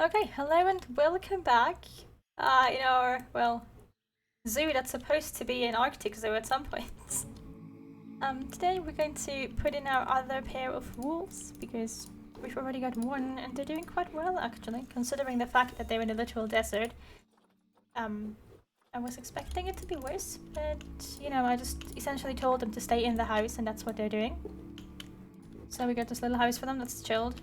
Okay, hello and welcome back. In our, well, zoo that's supposed to be an Arctic zoo at some point. Today we're going to put in our other pair of wolves because we've already got one and they're doing quite well actually, considering the fact that they're in a literal desert. I was expecting it to be worse, but I just essentially told them to stay in the house and that's what they're doing. So we got this little house for them that's chilled.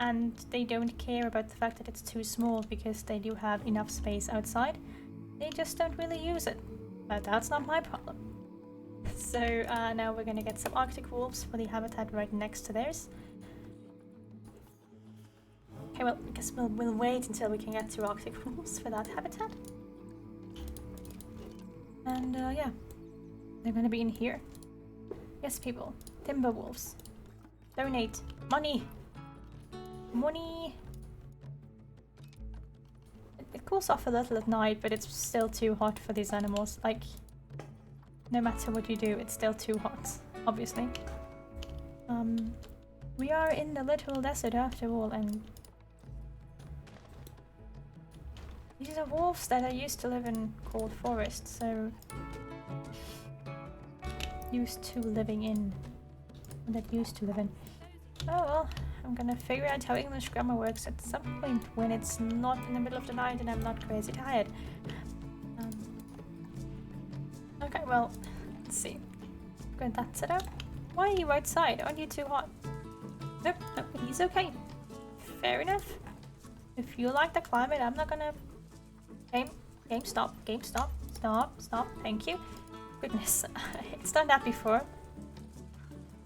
And they don't care about the fact that it's too small because they do have enough space outside. They just don't really use it. But that's not my problem. So now we're gonna get some Arctic wolves for the habitat right next to theirs. Okay, well, I guess we'll wait until we can get to Arctic wolves for that habitat. And yeah, they're gonna be in here. Yes, people, timber wolves. Donate money. Money. It cools off a little at night, but it's still too hot for these animals. Like, no matter what you do, it's still too hot, obviously. We are in the literal desert after all, and these are wolves that are used to live in cold forests, so used to living in. Oh well. I'm gonna figure out how English grammar works at some point when it's not in the middle of the night and I'm not crazy tired. Okay, well, let's see. Got that set up. Why are you outside? Aren't you too hot? Nope, he's okay. Fair enough. If you like the climate, I'm not gonna... Game, stop, stop, thank you. Goodness, it's done that before.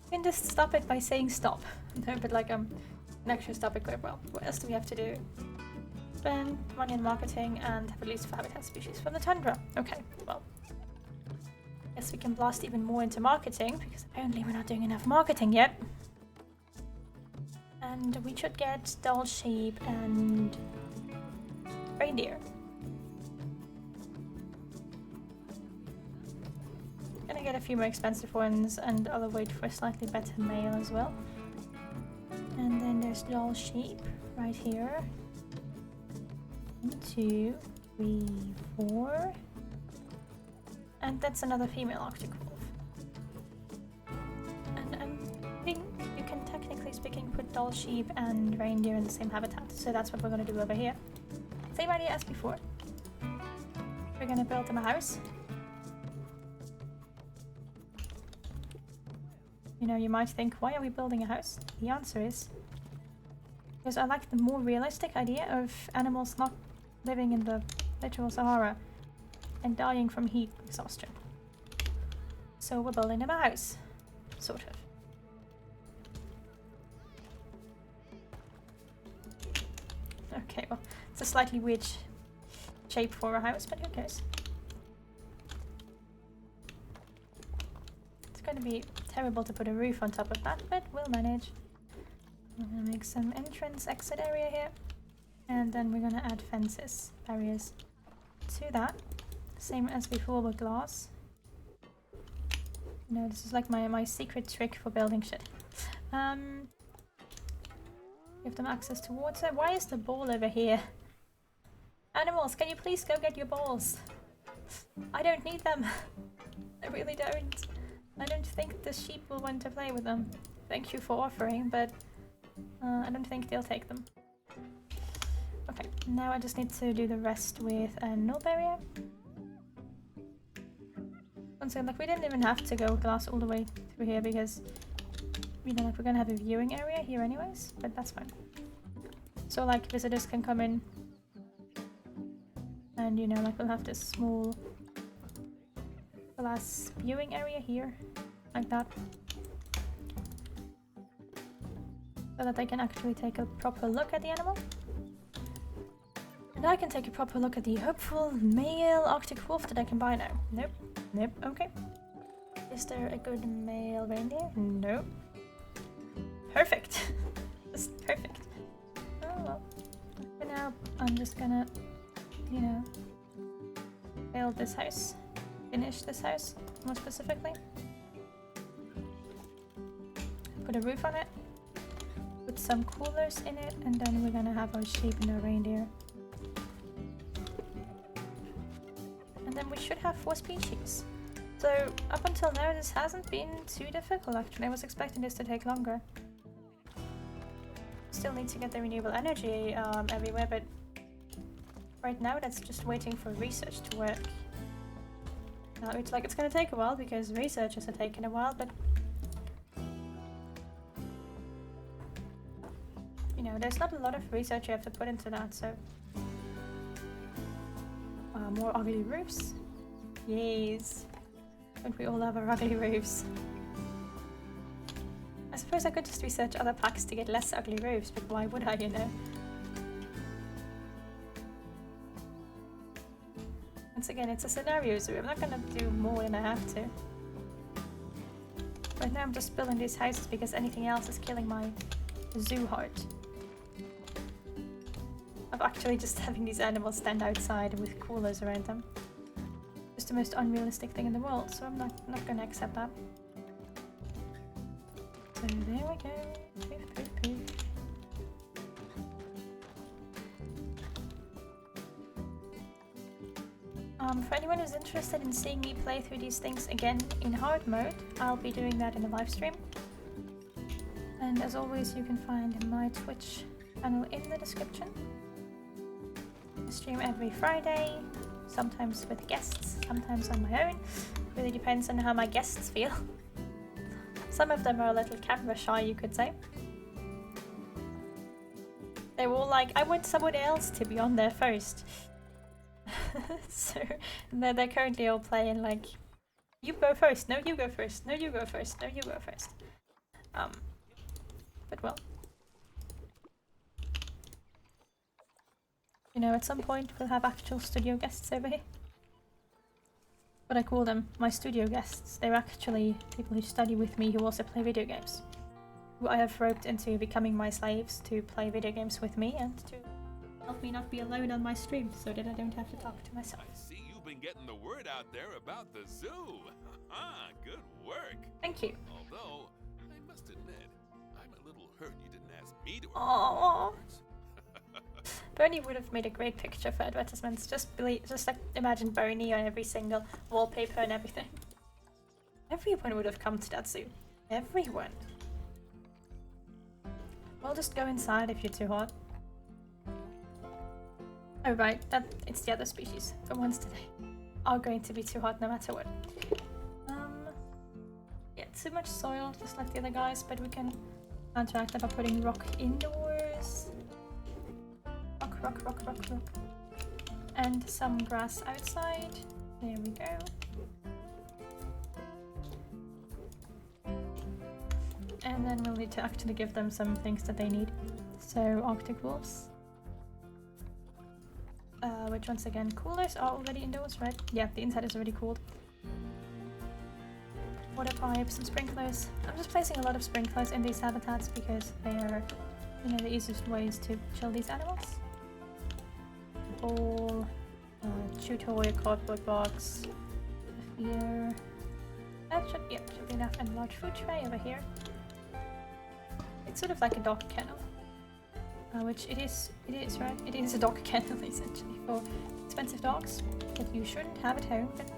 You can just stop it by saying stop. No, but like an extra stop it. Well, what else do we have to do? Spend money on marketing and have released for habitat species from the tundra. Okay, well, guess we can blast even more into marketing because apparently we're not doing enough marketing yet. And we should get Dall sheep and reindeer. Gonna get a few more expensive ones, and I'll wait for a slightly better male as well. And then there's Dall sheep right here. 1, 2, 3, 4. And that's another female Arctic wolf. And I think you can technically speaking put Dall sheep and reindeer in the same habitat. So that's what we're gonna do over here. Same idea as before. We're gonna build them a house. You might think, why are we building a house? The answer is because I like the more realistic idea of animals not living in the literal Sahara and dying from heat exhaustion. So we're building them a house. Sort of. Okay, well, it's a slightly weird shape for a house, but who cares? It's going to be terrible to put a roof on top of that, but we'll manage. I'm gonna make some entrance exit area here, and then we're gonna add fences, barriers to that, same as before with glass. This is like my secret trick for building shit. Give them access to water. Why is the ball over here? Animals, can you please go get your balls? I don't need them. I really don't. I don't think the sheep will want to play with them. Thank you for offering, but I don't think they'll take them. Okay, now I just need to do the rest with a null barrier. Once again, like we didn't even have to go glass all the way through here because, like we're gonna have a viewing area here anyways, but that's fine. So like visitors can come in and like we'll have this small glass viewing area here, like that. So that they can actually take a proper look at the animal. And I can take a proper look at the hopeful male Arctic wolf that I can buy now. Nope, okay. Is there a good male reindeer? Nope. Perfect. Just perfect. Oh well. For now, I'm just gonna, build this house. Finish this house, more specifically. Put a roof on it. put some coolers in it, and then we're gonna have our sheep and our reindeer. And then we should have 4 species. So up until now this hasn't been too difficult actually. I was expecting this to take longer. Still need to get the renewable energy everywhere, but right now that's just waiting for research to work. It's gonna take a while because researchers are taking a while, but you know, there's not a lot of research you have to put into that, so more ugly roofs. Yes. Don't we all have our ugly roofs? I suppose I could just research other packs to get less ugly roofs, but why would I, you know? Once again, it's a scenario zoo. I'm not gonna do more than I have to. Right now I'm just building these houses because anything else is killing my zoo heart. Of actually just having these animals stand outside with coolers around them. It's the most unrealistic thing in the world, so I'm not gonna accept that. So there we go. Poof, poof, poof. For anyone who's interested in seeing me play through these things again in hard mode, I'll be doing that in a live stream. And as always, you can find my Twitch channel in the description. I stream every Friday, sometimes with guests, sometimes on my own. Really depends on how my guests feel. Some of them are a little camera shy, you could say. They were all like, I want someone else to be on there first. So they're currently all playing like, you go first, no you go first, no you go first, no you go first. But well. You know, at some point we'll have actual studio guests over here. But I call them my studio guests. They're actually people who study with me who also play video games. Who I have roped into becoming my slaves to play video games with me and to help me not be alone on my stream so that I don't have to talk to myself. I see you've been getting the word out there about the zoo. Good work. Thank you. Although, I must admit, I'm a little hurt you didn't ask me to Aww. Bernie would have made a great picture for advertisements. Just like imagine Bernie on every single wallpaper and everything. Everyone would have come to that zoo. Everyone. We'll just go inside if you're too hot. Oh right, it's the other species for once today. Are going to be too hot no matter what. Yeah, too much soil, just like the other guys, but we can counteract that by putting rock indoors. Rock. And some grass outside. There we go. And then we'll need to actually give them some things that they need. So Arctic wolves. Which once again, coolers are already indoors, right? Yeah, the inside is already cooled. Water pipes and sprinklers. I'm just placing a lot of sprinklers in these habitats because they are, you know, the easiest ways to chill these animals. Bowl, chew toy, cardboard box, here. That should be enough, and a large food tray over here. It's sort of like a dog kennel, which it is, right? It is a dog kennel essentially for expensive dogs that you shouldn't have at home, but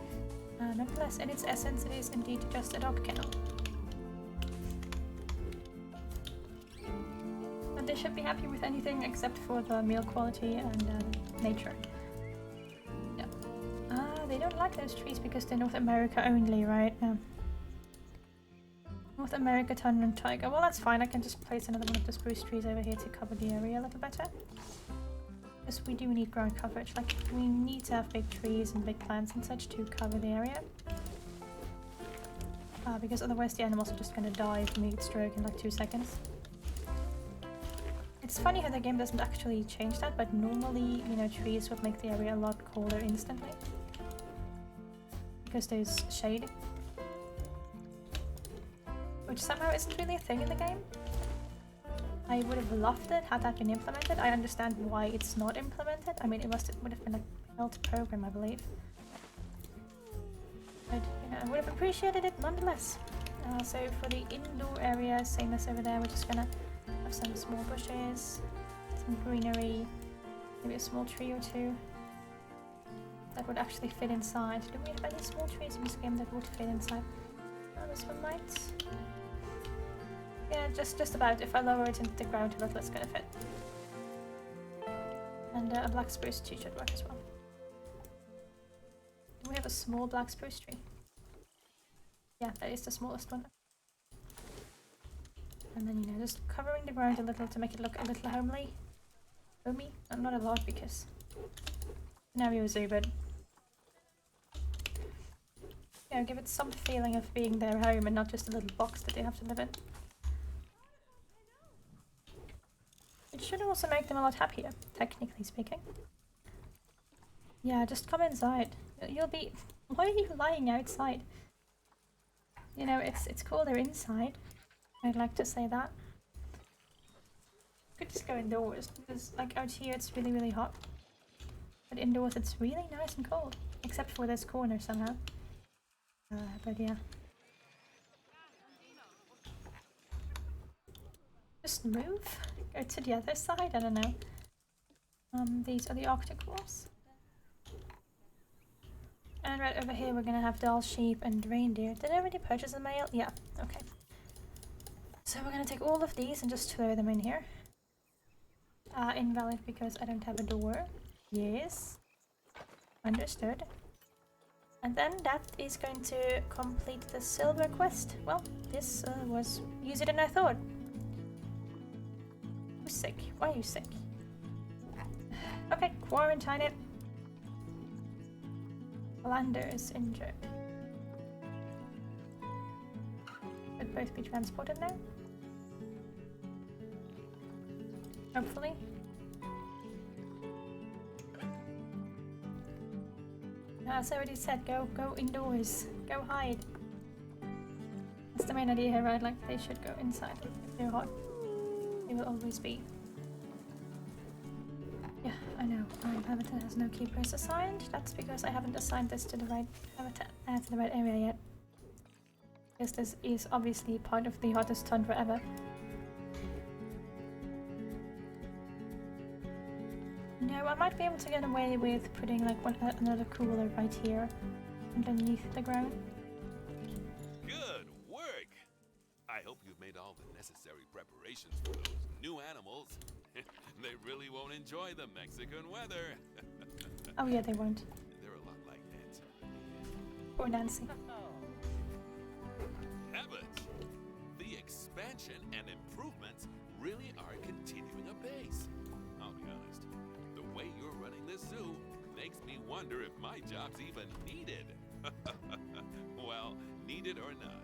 nonetheless, in its essence, it is indeed just a dog kennel. They should be happy with anything except for the meal quality and nature. Yeah. They don't like those trees because they're North America only, right? North America, Thunder and Tiger. Well, that's fine. I can just place another one of the spruce trees over here to cover the area a little better. Because we do need ground coverage. Like, we need to have big trees and big plants and such to cover the area. Because otherwise the animals are just gonna die from heat stroke in like 2 seconds. It's funny how the game doesn't actually change that, but normally, you know, trees would make the area a lot colder instantly. Because there's shade. Which somehow isn't really a thing in the game. I would have loved it had that been implemented. I understand why it's not implemented. I mean, it would have been a built program, I believe. But, you know, I would have appreciated it nonetheless. So for the indoor area, same as over there, we're just gonna Have some small bushes, some greenery, maybe a small tree or two. That would actually fit inside. Do we have any small trees in this game that would fit inside? Oh, this one might. Yeah, just about. If I lower it into the ground a little, it's gonna fit. And a black spruce tree should work as well. Do we have a small black spruce tree? Yeah, that is the smallest one. And then, you know, just covering the ground a little to make it look a little homely. Homey? Not a lot because scenario zoo, but yeah, give it some feeling of being their home and not just a little box that they have to live in. It should also make them a lot happier, technically speaking. Yeah, just come inside. You'll be... Why are you lying outside? You know, it's colder inside. I'd like to say that. You could just go indoors, because like out here it's really, really hot. But indoors it's really nice and cold. Except for this corner somehow. But yeah. Just move? Go to the other side? I don't know. These are the Arctic wolves. And right over here we're gonna have doll, sheep and reindeer. Did I already purchase a male? Yeah, okay. So we're gonna take all of these and just throw them in here. Invalid because I don't have a door. Yes. Understood. And then that is going to complete the silver quest. Well, this was easier than I thought. Who's sick? Why are you sick? Okay, quarantine it. Lander is injured. Could both be transported now? Hopefully. As I already said, go indoors. Go hide. That's the main idea here, right? Like, they should go inside if they're hot. They will always be. Yeah, I know. Habitat has no keepers assigned. That's because I haven't assigned this to the right habitat, to the right area yet. Because this is obviously part of the hottest tundra ever. No, I might be able to get away with putting like another cooler right here, underneath the ground. Good work! I hope you've made all the necessary preparations for those new animals. They really won't enjoy the Mexican weather. Oh yeah, they won't. They're a lot like Nancy. Poor Nancy. Heavens! The expansion and improvements really are continuing apace. I'll be honest, the way you're running this zoo makes me wonder if my job's even needed. Well, needed or not,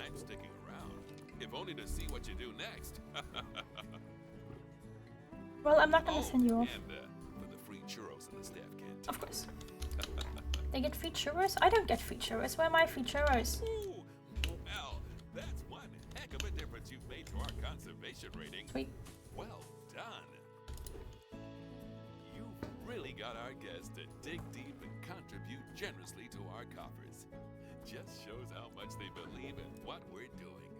I'm sticking around, if only to see what you do next. Well, I'm not gonna send you off. And for the free churros in the staff canteen. Of course. They get free churros? I don't get free churros. Where are my free churros? Ooh, well, that's one heck of a difference you've made to our conservation rating. Sweet. Well done. You've really got our guests to dig deep and contribute generously to our coffers. Just shows how much they believe in what we're doing.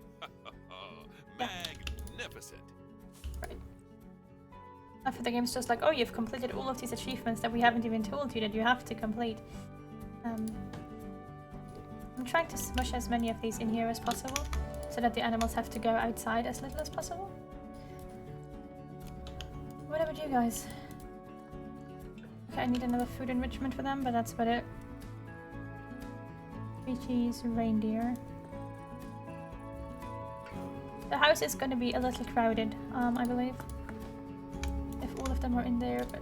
Magnificent. Right. After the game's just like, oh, you've completed all of these achievements that we haven't even told you that you have to complete. I'm trying to smush as many of these in here as possible, so that the animals have to go outside as little as possible. What about you guys? Okay, I need another food enrichment for them, but that's about it. 3 cheese, reindeer. The house is going to be a little crowded, I believe. If all of them are in there, but...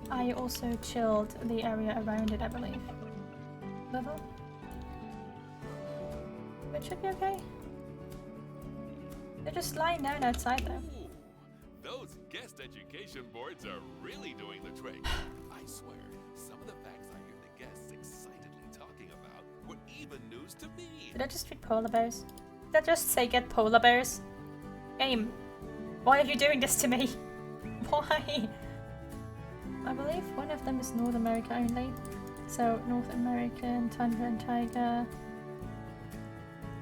I also chilled the area around it, I believe. Level? It should be okay. They're just lying down outside though. Ooh, those guest education boards are really doing the trick. I swear, some of the facts I hear the guests excitedly talking about were even news to me. Did I just read polar bears? Did I just say get polar bears? Game, why are you doing this to me? Why? I believe one of them is North America only. So North American, tundra and taiga.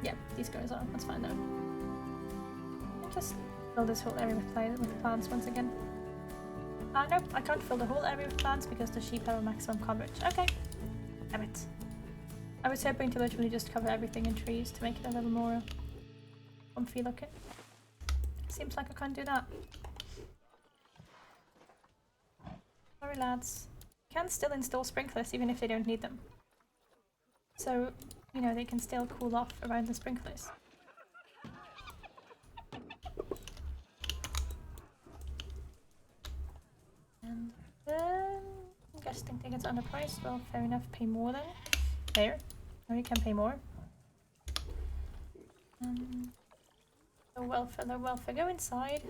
Yeah, these guys are. That's fine though. I'll just fill this whole area with plants once again. Nope, I can't fill the whole area with plants because the sheep have a maximum coverage. Okay. Damn it. I was hoping to literally just cover everything in trees to make it a little more comfy looking. Seems like I can't do that. Sorry lads. Can still install sprinklers even if they don't need them. So, you know, they can still cool off around the sprinklers. And then I'm guessing they get underpriced. Well, fair enough, pay more then. There. Now you can pay more. The welfare, go inside.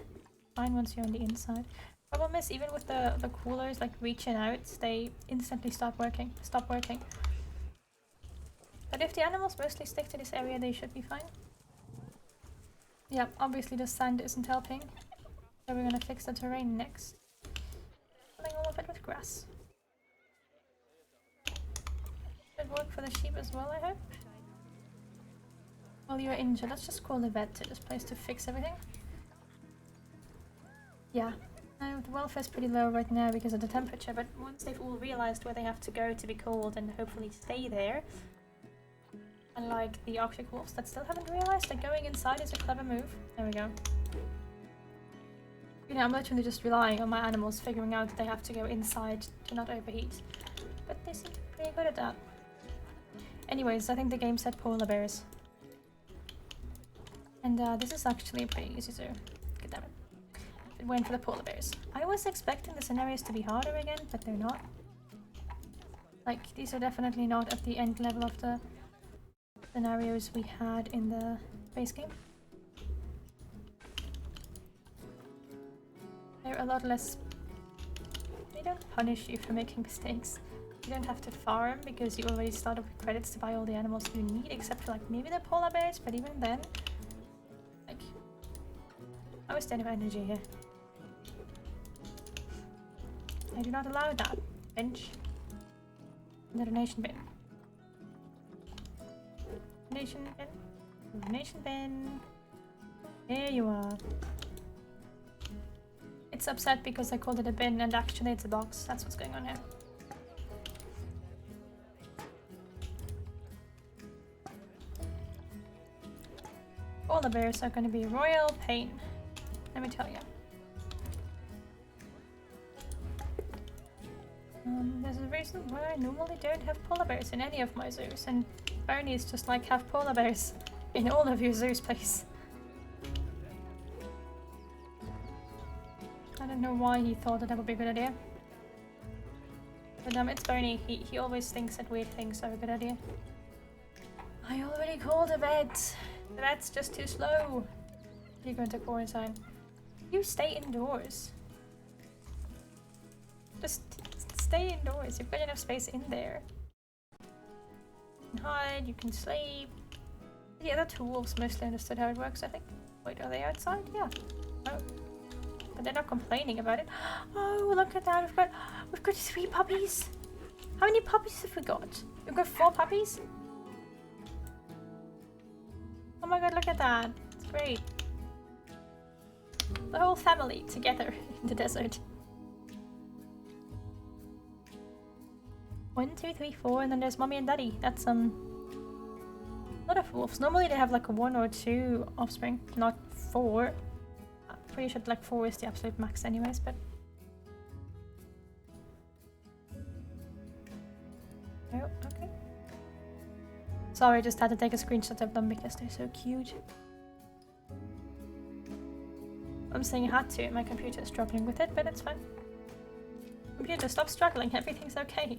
Fine once you're on the inside. Problem is, even with the coolers like reaching out, they instantly stop working. But if the animals mostly stick to this area, they should be fine. Yeah, obviously the sand isn't helping. So we're gonna fix the terrain next. Filling all of it with grass. Should work for the sheep as well, I hope. While you're injured, let's just call the vet to this place to fix everything. Yeah. The welfare's pretty low right now because of the temperature, but once they've all realized where they have to go to be cold and hopefully stay there, unlike the Arctic wolves that still haven't realized that going inside is a clever move. There we go. You know, I'm literally just relying on my animals figuring out that they have to go inside to not overheat. But they seem pretty good at that. Anyways, I think the game said polar bears. And this is actually a pretty easy zoo. God damn it. It went for the polar bears. I was expecting the scenarios to be harder again, but they're not. Like, these are definitely not at the end level of the scenarios we had in the base game. They're a lot less... They don't punish you for making mistakes. You don't have to farm because you already started with credits to buy all the animals you need, except for like maybe the polar bears, but even then... Like... I was standing of energy here. I do not allow that. Bench. The donation bin. Donation bin. Donation bin. There you are. It's upset because I called it a bin and actually it's a box. That's what's going on here. Polar bears are going to be royal pain. Let me tell you. There's a reason why I normally don't have polar bears in any of my zoos, and Bernie's just like have polar bears in all of your zoos, please. I don't know why he thought that would be a good idea. But it's Bernie. He always thinks that weird things are a good idea. I already called a vet. The vet's just too slow. You're going to quarantine. You stay indoors. Just stay indoors. You've got enough space in there. You can hide, you can sleep. The other two wolves mostly understood how it works, I think. Wait, are they outside? Yeah. Oh. But they're not complaining about it. Oh, look at that. We've got 3 puppies. How many puppies have we got? We've got 4 puppies? Oh my god, look at that. It's great. The whole family together in the desert. 1, 2, 3, 4, and then there's mommy and daddy. That's a lot of wolves. Normally they have like 1 or 2 offspring, not 4. I'm pretty sure like 4 is the absolute max anyways, but... Oh, okay. Sorry, I just had to take a screenshot of them because they're so cute. I'm saying I had to, my computer is struggling with it, but it's fine. Computer, stop struggling, everything's okay.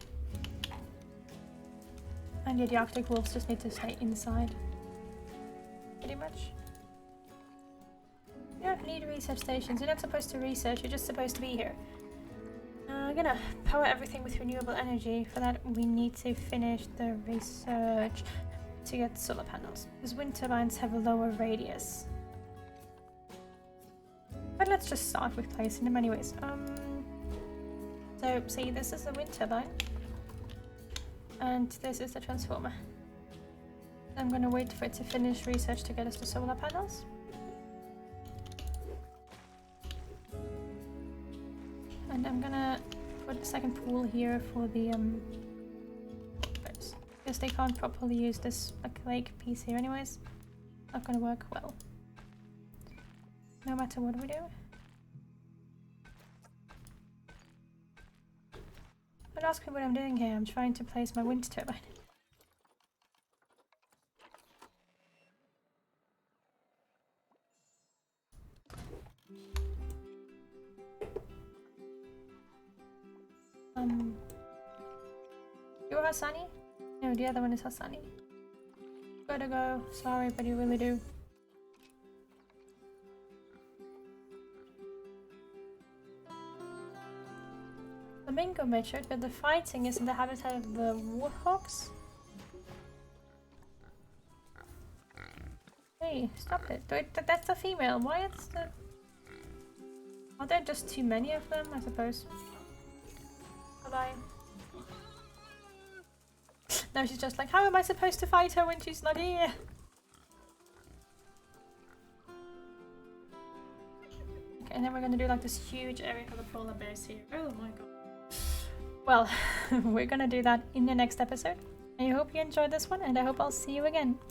And yeah, the Arctic wolves just need to stay inside. Pretty much. You don't need research stations, you're not supposed to research, you're just supposed to be here. I'm gonna power everything with renewable energy. For that we need to finish the research to get solar panels. Because wind turbines have a lower radius. But let's just start with placing them anyways. So see, this is the wind turbine. And this is the transformer. I'm gonna wait for it to finish research to get us the solar panels. And I'm gonna put a second pool here for the birds. Because they can't properly use this lake piece here anyways. Not gonna work well. No matter what we do. Don't ask me what I'm doing here. I'm trying to place my wind turbine. You're Hassani? No, the other one is Hassani. Gotta go. Sorry, but you really do. Flamingo matured, but the fighting is in the habitat of the warthogs? Hey, stop it. That's the female. Why is the... Are there just too many of them, I suppose? Bye-bye. Now she's just like, how am I supposed to fight her when she's not here? Okay, and then we're gonna do like this huge area for the polar bears here. Oh my god. Well, we're gonna do that in the next episode. I hope you enjoyed this one, and I hope I'll see you again.